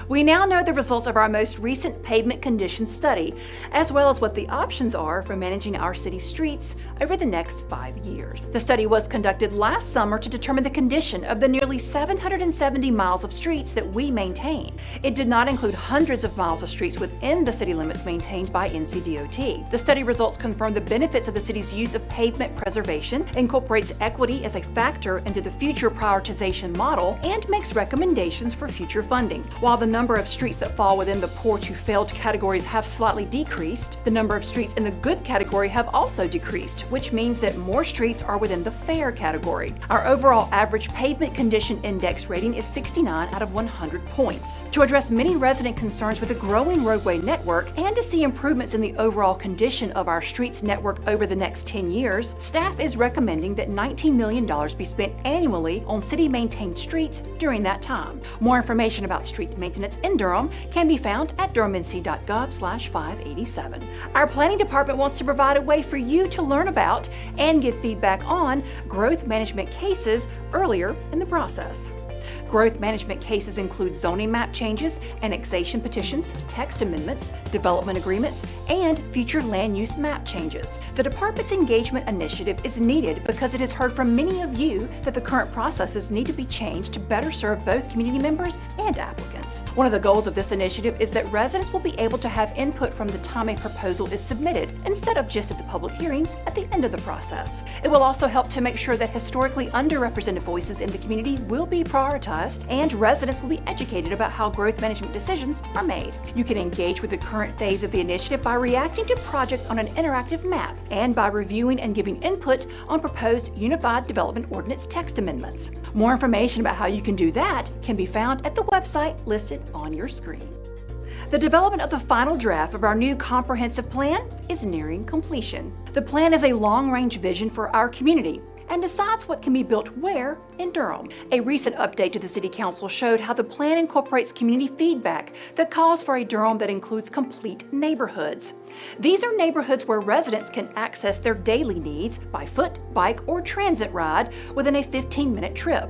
We now know the results of our most recent Pavement Condition Study, as well as what the options are for managing our city streets over the next 5 years. The study was conducted last summer to determine the condition of the nearly 770 miles of streets that we maintain. It did not include hundreds of miles of streets within the city limits maintained by NCDOT. The study results confirm the benefits of the city's use of pavement preservation, incorporates equity as a factor into the future prioritization model, and makes recommendations for future funding. While the number of streets that fall within the poor to failed categories have slightly decreased, the number of streets in the good category have also decreased, which means that more streets are within the fair category. Our overall average pavement condition index rating is 69 out of 100 points. To address many resident concerns with a growing roadway network and to see improvements in the overall condition of our streets network over the next 10 years, staff is recommending that $19 million be spent annually on city-maintained streets during that time. More information about street maintenance in Durham can be found at durhamnc.gov/587. Our planning department wants to provide a way for you to learn about and give feedback on growth management cases earlier in the process. Growth management cases include zoning map changes, annexation petitions, text amendments, development agreements, and future land use map changes. The department's engagement initiative is needed because it has heard from many of you that the current processes need to be changed to better serve both community members and applicants. One of the goals of this initiative is that residents will be able to have input from the time a proposal is submitted, instead of just at the public hearings at the end of the process. It will also help to make sure that historically underrepresented voices in the community will be prioritized and residents will be educated about how growth management decisions are made. You can engage with the current phase of the initiative by reacting to projects on an interactive map and by reviewing and giving input on proposed Unified Development Ordinance text amendments. More information about how you can do that can be found at the website listed on your screen. The development of the final draft of our new comprehensive plan is nearing completion. The plan is a long-range vision for our community and decides what can be built where in Durham. A recent update to the City Council showed how the plan incorporates community feedback that calls for a Durham that includes complete neighborhoods. These are neighborhoods where residents can access their daily needs by foot, bike, or transit ride within a 15-minute trip.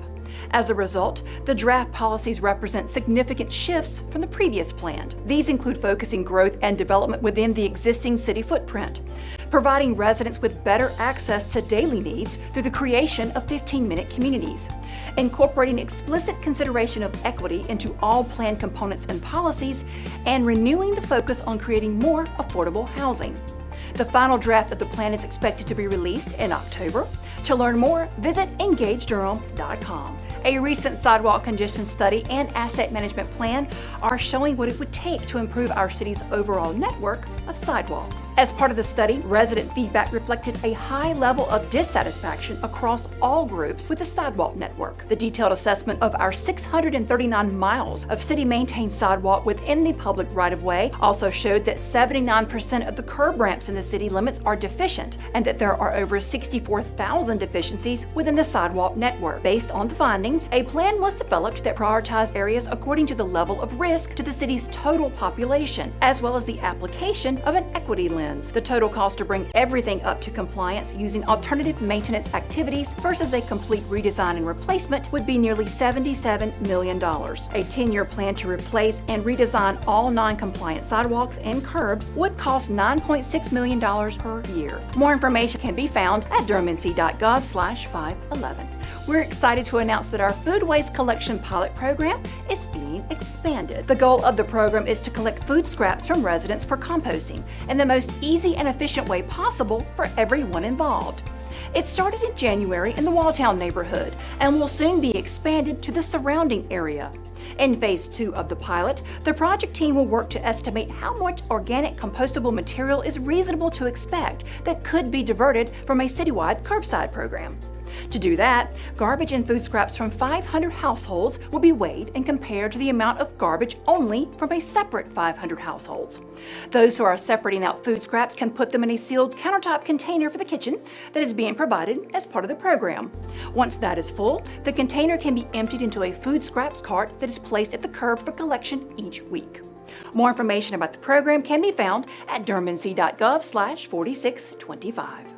As a result, the draft policies represent significant shifts from the previous plan. These include focusing growth and development within the existing city footprint, providing residents with better access to daily needs through the creation of 15-minute communities, incorporating explicit consideration of equity into all plan components and policies, and renewing the focus on creating more affordable housing. The final draft of the plan is expected to be released in October. To learn more, visit EngageDurham.com. A recent sidewalk condition study and asset management plan are showing what it would take to improve our city's overall network of sidewalks. As part of the study, resident feedback reflected a high level of dissatisfaction across all groups with the sidewalk network. The detailed assessment of our 639 miles of city-maintained sidewalk within the public right-of-way also showed that 79% of the curb ramps in the city limits are deficient, and that there are over 64,000 deficiencies within the sidewalk network. Based on the findings, a plan was developed that prioritized areas according to the level of risk to the city's total population, as well as the application of an equity lens. The total cost to bring everything up to compliance using alternative maintenance activities versus a complete redesign and replacement would be nearly $77 million. A 10-year plan to replace and redesign all non-compliant sidewalks and curbs would cost $9.6 million per year. More information can be found at durhamnc.gov/511. We're excited to announce that our food waste collection pilot program is being expanded. The goal of the program is to collect food scraps from residents for composting in the most easy and efficient way possible for everyone involved. It started in January in the Walltown neighborhood and will soon be expanded to the surrounding area. In Phase 2 of the pilot, the project team will work to estimate how much organic compostable material is reasonable to expect that could be diverted from a citywide curbside program. To do that, garbage and food scraps from 500 households will be weighed and compared to the amount of garbage only from a separate 500 households. Those who are separating out food scraps can put them in a sealed countertop container for the kitchen that is being provided as part of the program. Once that is full, the container can be emptied into a food scraps cart that is placed at the curb for collection each week. More information about the program can be found at durhamnc.gov/4625.